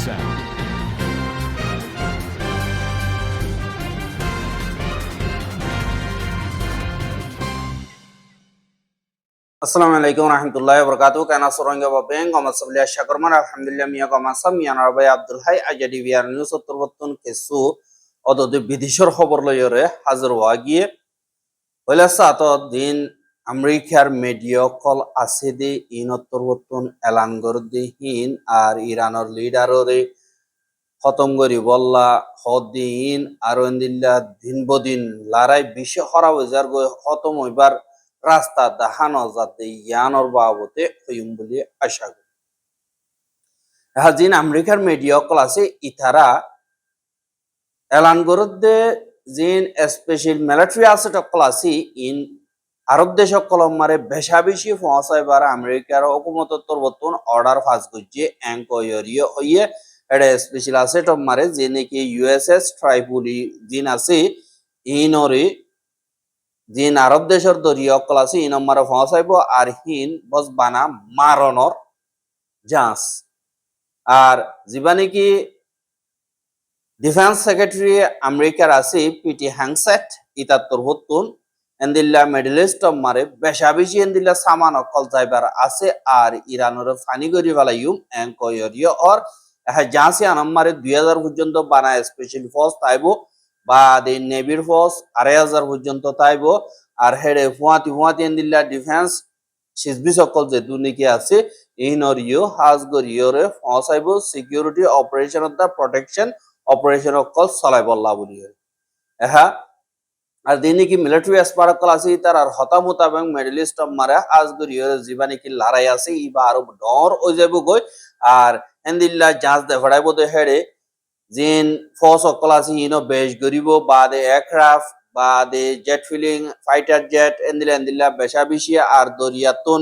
sound. আসসালামু আলাইকুম রহমতুল্লাহ বরকাতু কেনা সরঙ্গে বাবেং গমাসবলিয়া শাকরমান আলহামদুলিল্লাহ মিয়া গমাসাম মিয়া নরবাই আব্দুল হাই আজাদি বিয়ার নিউজ উত্তরবর্তন কেসু অদতে বিদেশের খবর লইরে হাজির হওয়া গিয়ে হইলে সাত দিন আমেরিকার মিডিয়া কল আছে দে ইন উত্তরবর্তন এলান করে হিন আর ইরানের লিডাররে খতম করি বল্লা হদিন আর দিন বদিন লড়াই বিশ্ব হরা হইজার গই খতম হইবার রাস্তা দেখানো যাতে ইয়ানোর বাবতে হইম বলে আশা করি হাজিন আমেরিকার মিডিয়া কল আছে ইতারা এলান করতে জিন স্পেশাল মিলিটারি আছে টকল আছে ইন আরব দেশ কলম মারে বেশা বেশি পৌঁছাইবার আমেরিকার হুকুমতর বর্তন অর্ডার ফাঁস করছে এঙ্কয়রিয় হইয়ে এটা স্পেশাল আছে টপ মারে যে নাকি ইউএসএস ট্রাইপুলি জিন আছে ইনরে জিন আরব দেশের দরিয়া অকল আছে ই নম্বরে পৌঁছাইব আর হিন বস বানা মারণর জাঁচ আর যিবা নাকি ডিফেন্স সেক্রেটারি আমেরিকার আছে পিটি হ্যাংসেট ইতাত্তর হতুন এন্দিল্লা মিডল ইস্ট মারে বেশা বেশি এন্দিল্লা সামান অকল যাইবার আছে আর ইরানের ফানি করি ফেলাইম এঙ্কয়রিয় অর জাঁচি আনাম্মারে 2000 পর্যন্ত বানা স্পেশাল ফোর্স তাইব বা দে নেভির ফোর্স 2500 পর্যন্ত তাইব আর হেডে ফুয়াতি এন্দিল্লা ডিফেন্স সিজবি সকল যে দুর্নীতি আছে ইনরিও হাজগরিয়রে পৌঁছাইব security operation of the protection operation অকল চলাই বল্লা বলি এহা আর দিন নাকি মিলিটারি এসপারকল আছে তার আর হতামত এবং মিডল ইস্ট মারে হাজগরিয়র যিবা নাকি লড়াই আছে ইবা আরো ডর হই যাব গই আর এন্দিল্লা জাঁচ দে ফড়াইব দে হেডে জিন ফোর্স অকল আছে ইনো বেশ গরিব বা দে এয়ারক্রাফট বা দে জেট ফিলিং ফাইটার জেট এন্দিল্লা বেশা বেশি আর দরিয়াতুন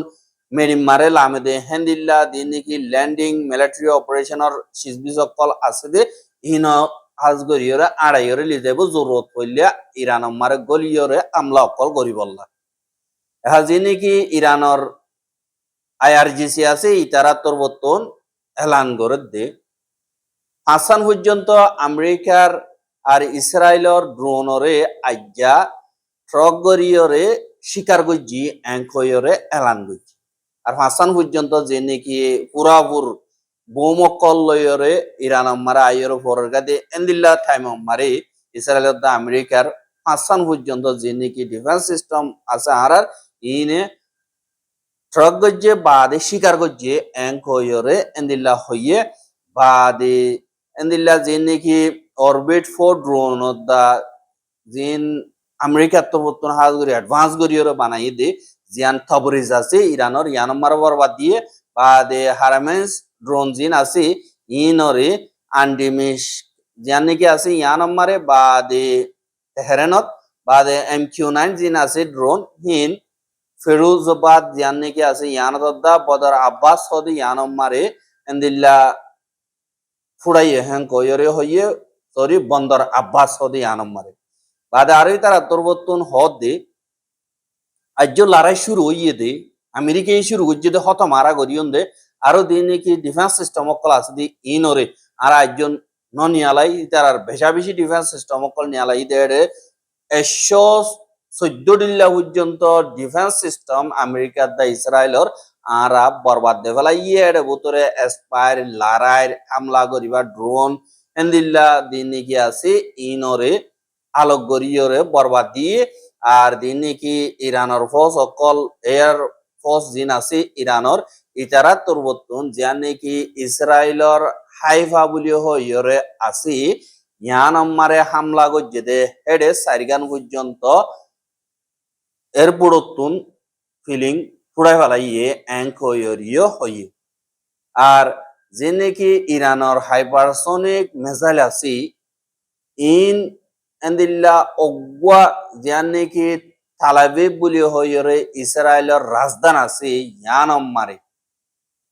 মেরি মারে লামে দে হেন্দিল্লা দিন নাকি ল্যান্ডিং মিলিটারি অপারেশনের সিজবি সকল আছে দে ইনো হাজগরিয়রে আড়াইয়রে লি যাব জরুরত পড়লে ইরান মারে গলিয়রে আমলা অকল গরি বললা হাজি নাকি ইরানের আইআরজিসি আছে ইতারা তরবতন এলান করে দে হাসান পর্যন্ত আমেরিকার আর ইসরায়েলের ড্রোনরে আজ্ঞা ট্রক গরিয়রে শিকার গজি এঙ্কয়রে এলান গজি আর হাসান পর্যন্ত যে নাকি পুরাপুর বোমকল লয়রে ইরান মারা আইয়ের ফরের গাদে এন্দিল্লা টাইম মারে ইসরায়েলের দা আমেরিকার হাসান পর্যন্ত যে নাকি ডিফেন্স সিস্টেম আছে আর ইনে ট্রক গজ্জে বাদে শিকার গজ্জে এঙ্কয়রে এন্দিল্লা হইয়ে বাদে এন্দিল্লা যে নাকি অরবিট 4 ড্রোন দা জিন আমেরিকার তো বর্তন হাজ করি অ্যাডভান্স করিয়রে বানাই দে জিয়ান থবরিজ আছে ইরানের ইয়ানমার বরবাদ দিয়ে বাদে হারামেন্স ড্রোন জিন আছে ইনরে আন্ডিমিশ জিয়ান নাকি আছে ইয়ানমারে বাদে তেহরানত বাদে MQ9 জিন আছে ড্রোন হিন ফিরোজাবাদ জিয়ান নাকি আছে ইয়ানদা বদর আব্বাস হদি ইয়ানমারে এন্দিল্লা ফুড়াইয়ে হ্যাঁ কয়রে হইয়ে সরি বন্দর আব্বাস হদি ইয়ানমারে বাদে আরই তারা তরবতন হদ দে আজ লড়াই শুরু হইয়ে দে আমেরিকা শুরু করছে দে হত মারা গরিয়ন দে আরো দিন নাকি ডিফেন্স সিস্টেম অকল আছে দি ইনরে আর একজন নিয়ালাই তার বেশা বেশি ডিফেন্স সিস্টেম অকল নিয়ালাই দে 114 ডিল্লা পর্যন্ত ডিফেন্স সিস্টেম আমেরিকার দা ইসরায়েলর আর বরবাদ দে ফেলা ইয়ে ভিতরে এসপায়ার লড়াই হামলা করিবা ড্রোন এন্দিল্লা দিন নাকি আছে ইনরে আলোক গরিয়রে বরবাদ দিয়ে আর দিন নাকি ইরানের ফোর্স অকল এয়ার ফোর্স জিন আছে ইরানের ইতারা তরবতুন জিয়ান নাকি ইসরায়েলর হাইফা বলি হইরে আছে ইয়ান আমারে হামলা গজ্জে দে হেডে সারিগান পর্যন্ত এর বুড়তুন ফিলিং ফুড়াই ফেলাইয়ে এঙ্কয়রিয় হইয়ে আর যে নাকি ইরানের হাইপারসনিক মিসাইল আছে ইন এন্দিল্লা অগুয়া জিয়ান নাকি তালাবিব বলি হইরে ইসরায়েলের রাজধান আছে ইয়ানম মারে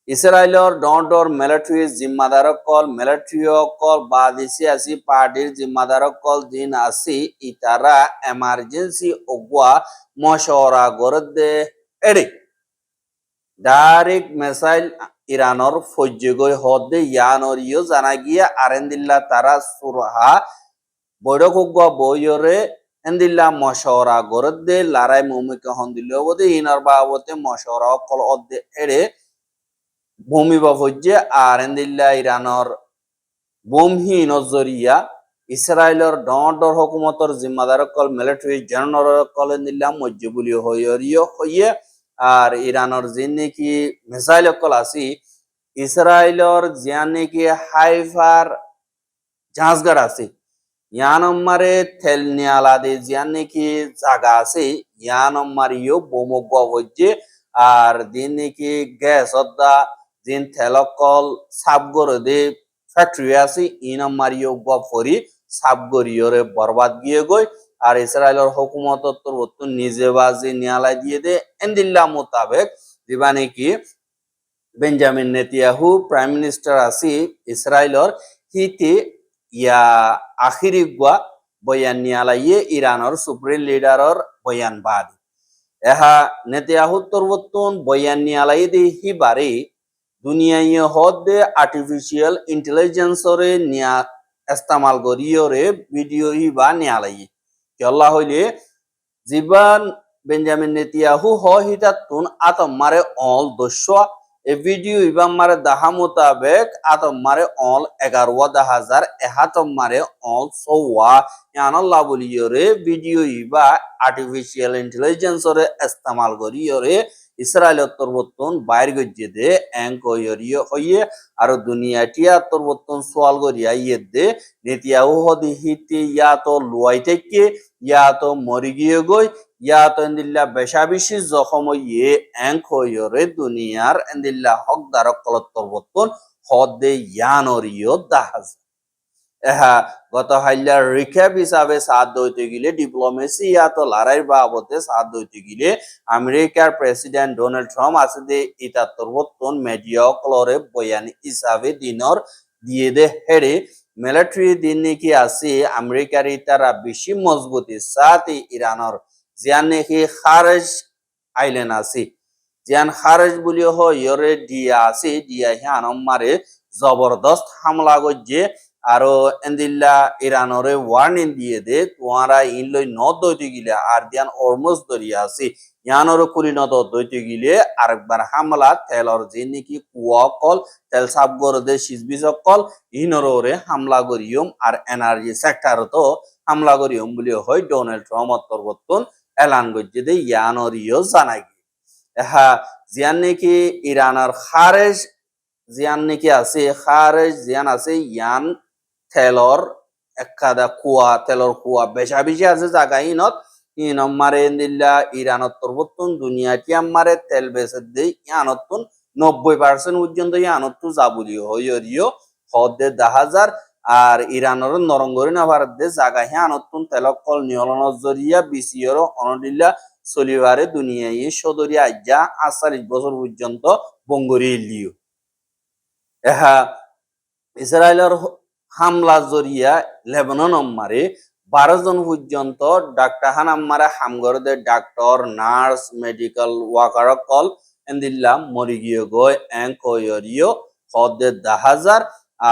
ইসরায়েলের ডর মিলিটারি জিম্মাদার কল মিলিটারি কল বা দেশি আসি পার্টির জিম্মাদার কল দিন আসি ইতারা এমার্জেন্সি অগুয়া মশওয়ারা করে দে এডে ডাইরেক্ট মিসাইল ইরানর ফৌজগৈ হদে ইয়ানরিও জানা গিয়ে আরেন্দিল্লা তারা সুরহা বৈঠক বইরে এন্দিল্লা মশওরা গরদে লারাই মুমিকে হন্দিল বদে ইনার বাবতে মশওরা কল অদ্দে এড়ে ভূমি বাফজ্জে আর এন্দিল্লা ইরানর বোমহি নজরিয়া ইসরায়েলের ডর হকুমতর জিম্মাদার কল মিলিটারি জেনারেল কল এন্দিল্লা মজ্জবুলি হইয়রিও হইয়ে আর ইরানর যে নাকি মিসাইল কল আসি ইসরায়েলের যে নাকি হাইফার জাহাজগার আছে ইয়ানম্মারে তেল নিয়ালাদে যে নাকি জায়গা আছে ইয়ানম্মারিও বোমগ হচ্ছে আর দিন নাকি গ্যাস অদ্দা দিন তেলকল সাবগর দে ফ্যাক্টরি আছে ইনম্মারিও গফরি সাবগরিয়রে বরবাদ গিয়ে গই আর ইসরায়েলের হুকুমত নিজে বাজি নিয়ালাই দিয়ে দে এন্দিল্লা মোতাবেক দিবা নাকি বেঞ্জামিন নেতিয়াহু প্রাইম মিনিস্টার আছে ইসরায়েলের হিতে ইয়া আখিরি গুয়া বয়ান নিয়ালাইয়ে ইরানের সুপ্রিম লিডারর বয়ান বাদি এহা নেতিয়াহু তরবতন বয়ান নিয়ালাই দে হিবারে দুনিয়ায় হদে আর্টিফিশিয়াল ইন্টেলিজেন্সরে নিয়া ইস্তেমাল করিয়রে ভিডিও হিবা নিয়ালাই কেল্লা হইলে জীবন বেঞ্জামিন নেতিয়াহু হিতাতুন আতম মারে অল দস্যা এ ভিডিও ইবাম মারে দাহা মোতাবেক আতম মারে অল 11,000 এহাতম মারে অল সওয়া ইয়ানাল্লাহ বলিয়রে ভিডিও ইবা আর্টিফিশিয়াল ইন্টেলিজেন্সরে ইস্তেমাল করিয়রে ইসরায়েলের তরবতন বাইর গজ্জে দে এঙ্ক হইয়রিয় হইয়ে আর দুনিয়াটিয়া তরবতন সোয়াল করিয়া ইয়ে দে নেতিয়াহু হদি হিতে ইয়া তো লুয়াই থেকে ইয়া তো মরি গিয়ে গই ইয়া তো এন্দিল্লা বেশাবিশি জখম ইয়ে এঙ্ক হইয়রে দুনিয়ার এন্দিল্লা হকদারক কলত তরবতন হদে ইয়ানরিয় দাহাজ এহা গত হাইলার রিক্যাপ হিসাবে সাথ দইতে গেলে ডিপ্লোমেসি ইয়াতো লড়াই বাবদে সাথ দইতে গেলে আমেরিকার প্রেসিডেন্ট ডোনাল্ড ট্রাম্প আছে দে ইতা তরবতন মিডিয়া কলরে বয়ান হিসাবে দিনর দিয়ে দে হেড়ে মিলিটারি দিন নাকি আছে আমেরিকার ইতারা বেশি মজবুতি সাথে ইরানর জিয়ান নাকি খারেজ আইল্যান্ড আছে জিয়ান খারেজ বলি হইরে দিয়া আছে দিয়া হিয়ানম মারে জবরদস্ত হামলা গজ্জে আরো এন্দিল্লা ইরানরে ওয়ার্নিং দিয়ে দে তোমরা ইনলই নদ দইতে গিলে আর দিয়ান অলমোস দরিয়া আছে ইয়ানরে কুলি নদ দইতে গিলে আরেকবার হামলা তেলর যে নাকি কুয়া কল তেল সাবগর দে সিজবিজ কল ইনরে হামলা করিয়ম আর এনার্জি সেক্টর তো হামলা করিয়ম বলি হয় ডোনাল্ড ট্রাম্প তরবতন এলান গজ্জে দে ইয়ানরিও জানাই হা জিয়ান নাকি ইরানের খারেজ জিয়ান নাকি আছে খারেজ জিয়ান আছে ইয়ান তেলর একাদা কুয়া তেলর কুয়া বেশা বেশি আছে জায়গা ইনত মারে দিল্লা ইরানত তরবতন দুনিয়াটি আমারে তেল বেচে দেই ইয়ানতন 90% পর্যন্ত ইয়ানত যাবলীয় হইয়রিও হদে 10,000 আর ইরানের নরঙ্গরি না ভারত দে জায়গা ইয়ানতন তেলকল নিয়লন জরিয়া বিসিয়র অনদিল্লা চলিবারে দুনিয়ায় সদরি আজ্জা 40 বছর পর্যন্ত বঙ্গরি লিও এহা ইসরায়েলের হামলা জরিয়া লেবানন মারে 12 জন পর্যন্ত ডাক্তার হানাম মারে হামগরদের ডাক্তার নার্স মেডিকেল ওয়ার্কার কল এন্দিল্লা মরি গিয়ে গয় এঙ্কয়রিও হদে 10,000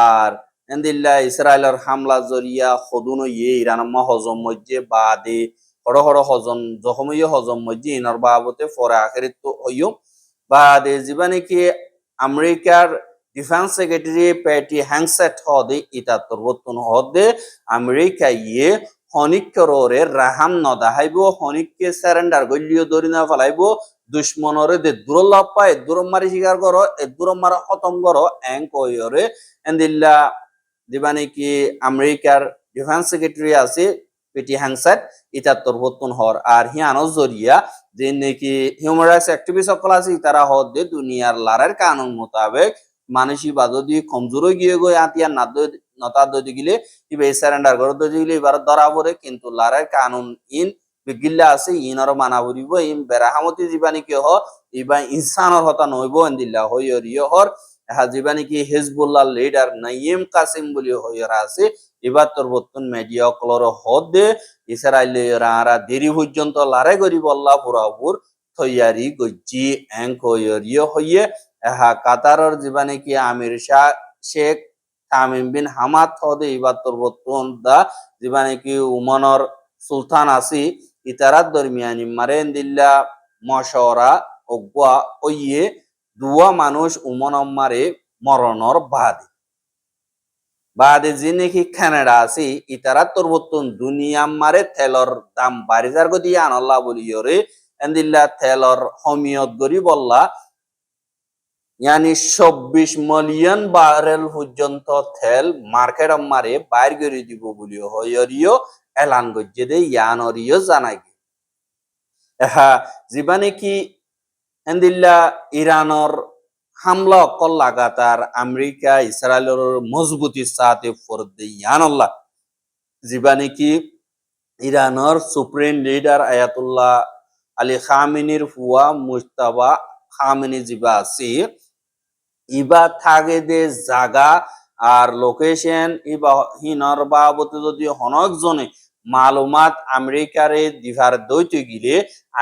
আর এন্দিল্লা ইসরায়েলের হামলা জরিয়া হদুন ইয়ে ইরান হজম মধ্যে বাদে হড় হড় হজম জখমই হজম মধ্যে ইনর বাবতে ফরে আখেরিত তো হইও বাদে জীবনে কি আমেরিকার ডিফেন্স সেক্রেটারি প্যাটি হ্যাংসেট হদে ইতা তরবতন হদে আমেরিকা ইয়ে হনিকরে রাহাম নদাহাইব হনিককে সারেন্ডার গলিও দরি না ফেলাইব দুশ্মনরে দে দূরল্লাভ পায় দূরম মারি শিকার করো এ দূরম মারা খতম করো এঙ্ক হইরে এন্দিল্লা দিবানি কি আমেরিকার ডিফেন্স সেক্রেটারি আছে পেটি হ্যাংসেট ইতা তরবতন হর আর হিয়ানো জরিয়া যে নাকি হিউম্যান রাইটস অ্যাক্টিভিস্ট সকল আছে তারা হদে দুনিয়ার লারের কানুন মোতাবেক মানসিক বাদী কমজোর গিয়ে গই আতিয়ার নতা দইতে গিলে ইবে সারেন্ডার করে দইতে গিলে এবার ধরা পড়ে কিন্তু লারের কানুন ইন বিগিল্লা আছে ইনর মানা বলিব ইন বেরাহামতি জীবানী কি হ ইবা ইনসানর হতা নইব এন্দিল্লা হইয়রিয় হর হা জীবানী কি হিজবুল্লাহ লিডার নাইম কাসিম বলি হইরা আছে এবার তরবতন মিডিয়া কলর হদে ইসরায়েলের আরা দেরি পর্যন্ত লারে গরিব আল্লাহ পুরাপুর তৈয়ারি গজ্জি এঙ্ক হইয়রিয় হইয়ে এহা কাতারর জীবানে কি আমির শাহ শেখ তামিম বিন হামাদ হদে ইবাত্তর বর্তন দা জীবানে কি উমনর সুলতান আসি ইতারাত দরমিয়ানি মারেন দিল্লা মশওরা ওগুয়া ওইয়ে দুয়া মানুষ উমনম মারে মরণর বাদে যে নাকি কানাডা আছে ইতারা তোর বর্তন দুনিয়া মারে তেলর দাম বাড়ি যার গতি আনল্লা বলিয়রে এন্দিল্লা তেলর হমিয়ত গরি বললা ইয়ানি ২৪ মিলিয়ন বারেল পর্যন্ত তেল মার্কেট মারে বাইর করে দিব বলিও হয়রিও এলান গজ্জে দে ইয়ানরিও জানাই এহা জীবানে কি এন্দিল্লা ইরানর হামলা অকল লাগাতার আমেরিকা ইসরায়েলের মজবুতি সাথে ফরদে ইয়ানল্লাহ জীবানে কি ইরানর সুপ্রিম লিডার আয়াতুল্লাহ আলী খামেনির ফুয়া মুজতাবা খামেনি জিবা আছে ইবা থাকে দে জাগা আর লোকেশন ইবা হিনর বাবতে যদি হনকজনে মালুমাত আমেরিকারে দিভার দইতে গিলে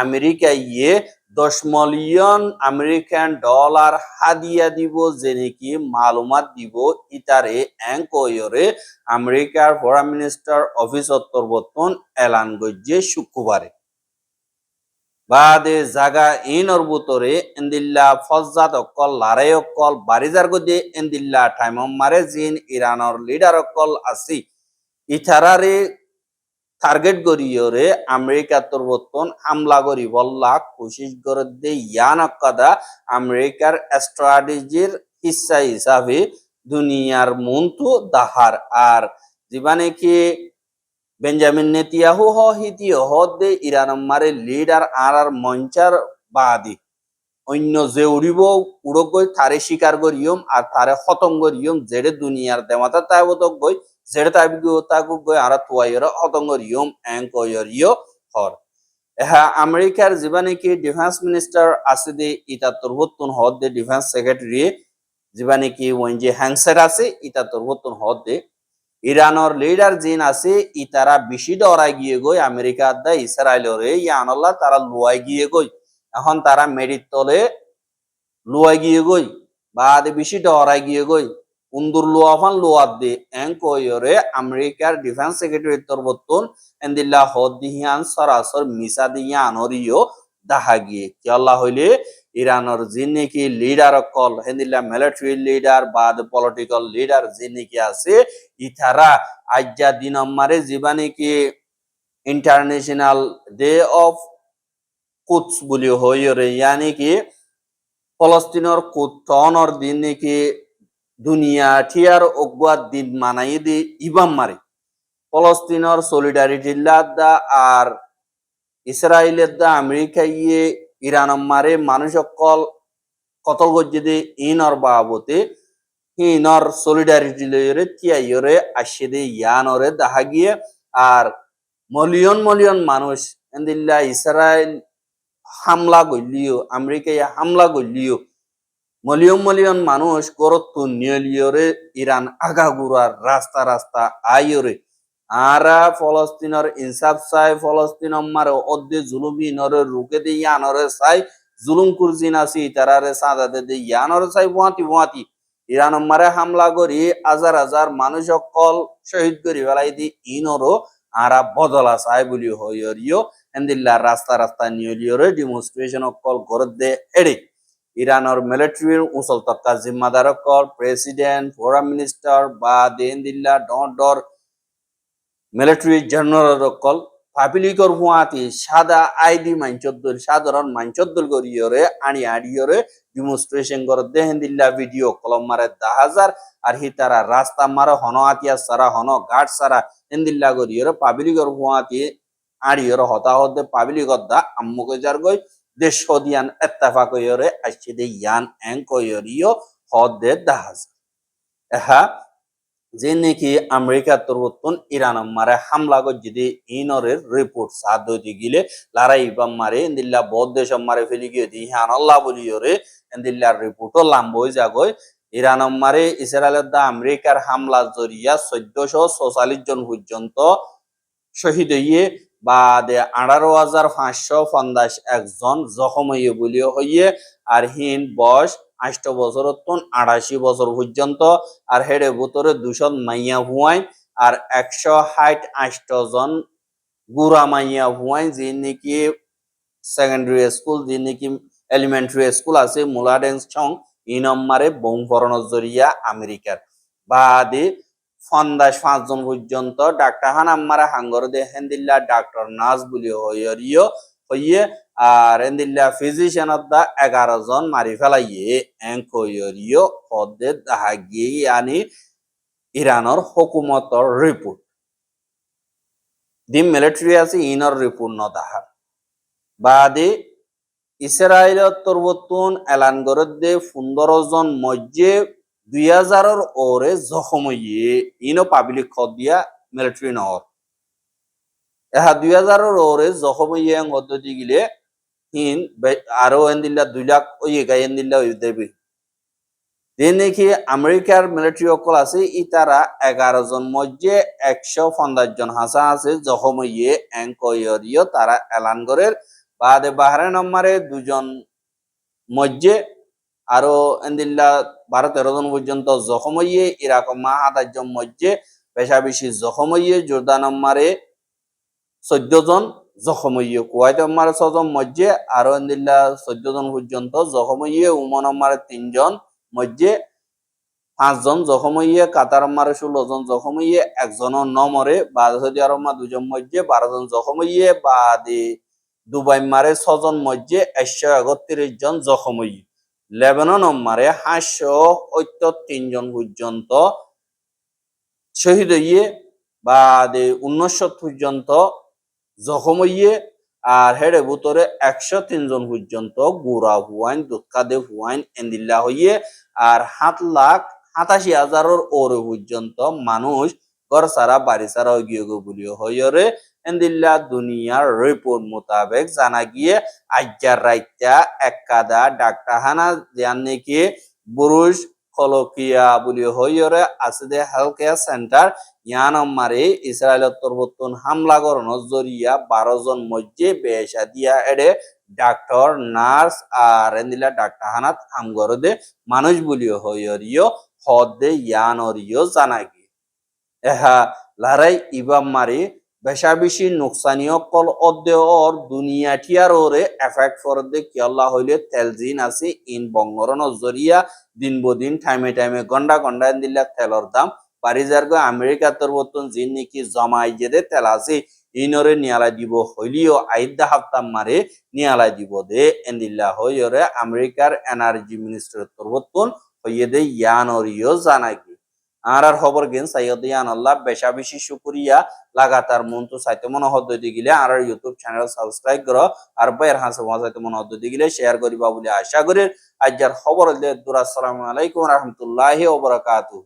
আমেরিকা ইয়ে 10 মিলিয়ন আমেরিকান ডলার হাদিয়া দিব যে নাকি মালুমাত দিব ইতারে এঙ্কয়রে আমেরিকার ফরেন মিনিস্টার অফিস অত্তরবর্তন এলান গজ্জে শুক্রবারে বাদে জাগা ইনর বুতরে এন্দিল্লা ফজ্জাত অকল লারাই অকল বারিজার গদে এন্দিল্লা টাইমম মারে জিন ইরানর লিডার অকল আসি ইথারারে টার্গেট গরিয়রে আমেরিকা তরবর্তন হামলা গরি বল্লা কোশিশ করে দে ইয়ান অক্কাদা আমেরিকার স্ট্র্যাটেজির হিস্সা হিসাবে দুনিয়ার মন্তু দাহার আর জীবানে কি বেঞ্জামিন নেতিয়াহু হিতি হদে ইরান মারে লিডার আর মঞ্চার বাদি অন্য যে উড়িব উড়ক গই তারে শিকার করিয়ম আর তারে খতম করিয়ম যেড়ে দুনিয়ার দেমাতা তাইবতক গই যেড়ে তাইবিগো তাকুক গই আর তুয়াইর খতম করিয়ম এঙ্কয়রিয় হর এহা আমেরিকার জীবানে কি ডিফেন্স মিনিস্টার আছে দে ইতা তরবতুন হদে ডিফেন্স সেক্রেটারি জীবানে কি ওয়েনজি হ্যাংসের আছে ইতা তরবতুন হদে ইরানর লিডার জিন আছে ইতারা বেশি ডরাই গিয়ে গই আমেরিকা দা ইসরায়েলরে ইয়ানল্লাহ তারা লুয়াই গিয়ে গই এখন তারা মেরিট তলে লুয়াই গিয়ে গই বাদ বেশি ডরাই গিয়ে গই উন্দুর লুয়াফান লুয়াদ দে এঙ্কয়রে আমেরিকার ডিফেন্স সেক্রেটারি তরবতুন এন্দিল্লা হদিহিয়ান সরাসর মিসা দিয়ানরিও দেখা গিয়ে কি আল্লাহ হইলে ইরানর জিন নাকি লিডার অকল হেন্দিল্লা মিলিটারি লিডার বা পলিটিক্যাল লিডার জিন নাকি আছে ইথারা আজ্জা দিন মারে জীবানে কি ইন্টারন্যাশনাল ডে অফ কুদস বলি হইরে ইয়ানি কি ফলস্তিনের কুতনর দিন নাকি দুনিয়া ঠিয়ার অগুয়ার দিন মানাই দি ইবাম মারে ফলস্তিনের সলিডারিটি লাদা আর ইসরায়েলের দা আমেরিকা ইয়ে ইরান মারে মানুষ অকল কতল গজ্জে ইনর বাবতে ইনর সলিডারিটি লইরে তিয়াইরে আসে দে ইয়ানরে দেখা গিয়ে আর মিলিয়ন মিলিয়ন মানুষ এন্দিল্লা ইসরায়েল হামলা গলিও আমেরিকায় হামলা গলিও মিলিয়ন মিলিয়ন মানুষ করত নিয়লিয়রে ইরান আগাগুড়ার রাস্তা রাস্তা আইরে আরা ফলস্তিনের ইনসাফ চাই ফলস্তিন মারে অদ্দে জুলুমি নরে রুকে দিয়ে ইয়ানরে চাই জুলুম কুরজিন আছি তারারে সাজাতে দিয়ে ইয়ানরে চাই বুয়াতি বুয়াতি ইরান মারে হামলা করি হাজার হাজার মানুষ অকল শহীদ করি বেলাই দি ইনরও আরা বদলা চাই বলি হইরিও এন্দিল্লা রাস্তা রাস্তা নিয়লিয়রে ডিমনস্ট্রেশন অকল করে দে এড়ে ইরানের মিলিটারির উসল তক্কা জিম্মাদার অকল প্রেসিডেন্ট ফরেন মিনিস্টার বা দেন্দিল্লা ডর মিলিটারি জেনারেল অকল পাবলিকর হুয়াতি সাদা আইডি মাইনচদ্দল সাধারণ মাইনচদ্দল করিয়রে আনি আড়িয়রে ডিমনস্ট্রেশন করে দেহেন্দিল্লা ভিডিও কলম মারে 10,000 আর হিতারা রাস্তা মারে হন আতিয়া সারা হন গার্ড সারা হেন্দিল্লা করিয়রে পাবলিকর হুয়াতি আড়িয়রে হতাহত দে পাবলিকর দা আম্মুকে যার গই দেশ হদিয়ান এত্তাফাক কইয়রে আসছে দে ইয়ান এং কইয়রিও হদ দে 10,000 এহা যে নাকি আমেরিকা তরবতন ইরান মারে হামলা যদি ইনরের রিপোর্ট সাদ হইতে গিলে লারাই বাম মারে এন্দিল্লা বদ দেশ মারে ফেলি গিয়ে দি হান আল্লাহ বলিয়রে এন্দিল্লার রিপোর্টও লাম্ব হয়ে যাগয় ইরান মারে ইসরায়েলের দা আমেরিকার হামলা জরিয়া 1444 জন পর্যন্ত শহীদ হইয়ে বাদে 18,550 একজন জখম হইয়ে বলিও হইয়ে আর হিন বয়স 8 বছর 88 বছর পর্যন্ত আর হেডে ভিতরে 200 মাইয়া হুয়াইন আর 168 জন গুড়া মাইয়া হুয়াইন যে নাকি সেকেন্ডারি স্কুল যে নাকি এলিমেন্টারি স্কুল আছে মুলাডেন্স ছং ই নম্বরে বোম ফরণর জরিয়া আমেরিকার বাদে 5জন পর্যন্ত ডাক্তার হানাম্মারা হাঙ্গর দে হেন্দিল্লা ডাক্তার নাজ বলি হইয়রিও হইয়ে আর হেন্দিল্লা ফিজিশিয়ান অফ দা 11 জন মারি ফেলাইয়ে এঙ্ক হইয়রিও পদে দাহাগিয়ে আনি ইরানোর হুকুমতর রিপোর্ট দি মিলিটারি আছে ইনর রিপোর্ট ন দাহার বাদে ইসরায়েল তরবতুন এলান গরদে 15 জন মধ্যে 2000-এর ওরে জখম হইয়ে ইনো পাবলিক খদিয়া মিলিটারি নহর এহা 2000-এর ওরে জখম হইয়ে গদ্দি গিলে হিন আরো এন্দিল্লা 2 লাখ ওই গাই এন্দিল্লা ওই দেবি যে নাকি আমেরিকার মিলিটারি অকল আছে ই তারা 11 জন মধ্যে 150 জন হাসা আছে জখম হইয়ে এঙ্কয়রিও তারা এলান গরের বাদে বাহারে নম্বরে 2 জন মধ্যে আরো এন্দিল্লা 12-13 জন পর্যন্ত জখম হইয়ে ইরাক মাহাদাজ্যম মধ্যে বেশা বেশি জখম হইয়ে জোরদান নম্বরে 14 জন জখম হইয়ে কুয়াইত নম্বরে 6 জন মধ্যে আরো এন্দিল্লা 14 জন পর্যন্ত জখম হইয়ে উমন নম্বরে 3 জন মধ্যে 5 জন জখম হইয়ে কাতার নম্বরে 16 জন জখম হইয়ে 1জনও নমরে বা সৌদি আরব 2 জন মধ্যে 12 জন জখম হইয়ে বাদে দুবাই মারে 6 জন মধ্যে 131 জন জখম হইয়ে লেবানন মারে 573 জন পর্যন্ত শহীদ হইয়ে বাদে 69 পর্যন্ত জখম হইয়ে আর হেডে ভিতরে 103 জন পর্যন্ত গুড়া হুয়াইন দুঃখাদে হুয়াইন এন্দিল্লা হইয়ে আর 7,87,000-এর ওরে পর্যন্ত মানুষ ঘর সারা বাড়ি সারা গিয়ে বলিও হইরে এন্দিল্লা দুনিয়ার রিপোর্ট মোতাবেক জানা গিয়ে আজ্জার রাইতা একাদা ডাক্তারখানা যান নাকি বুরুজ খলকিয়া বলি হইরে আছে দে হেলথ কেয়ার সেন্টার ইয়ানম্মারে ইসরায়েলের তরবতুন হামলা করানোর জরিয়া 12 জন মধ্যে বেশা দিয়া এডে ডাক্তার নার্স আর এন্দিলা ডাক্তারখানাত কাম করে দে মানুষ বলি হইরিও হদে ইয়ানরিও জানা গিয়ে এহা লারাই ইবাম মারি বেশা বেশি নোকসানিও কল অদ্দে ওর দুনিয়া টিয়ার ওরে এফেক্ট ফরদে কি আল্লাহ হইলে তেলজিন আছে ইন বঙ্গরন জরিয়া দিন বদিন টাইমে টাইমে গন্ডা গন্ডা দিল্লা তেলর দাম পারিজার গো আমেরিকা তরবতন জিন নাকি জমাই যেদে তেল আছে ইনরে নিয়ালা দিব হইলিও আইদা হাফতাম মারে নিয়ালা দিব দে এন্দিল্লা হইরে আমেরিকার এনার্জি মিনিস্টার তরবতন হইয়ে দে ইয়ানরিও জানাই আর খবর গেন সাইয়দিয়ান আল্লাহ বেশা বেশি শুকরিয়া লাগাতার মন তো চাইতে মনে হদ্দি গিলে আর ইউটিউব চ্যানেল সাবস্ক্রাইব করো আর বাইর হাসে চাইতে মনে হদ্দি গিলে শেয়ার করিবা বলে আশা করি আজকের খবর আসসালামু আলাইকুম রহমতুল্লাহি ওয়া বারাকাতুহু।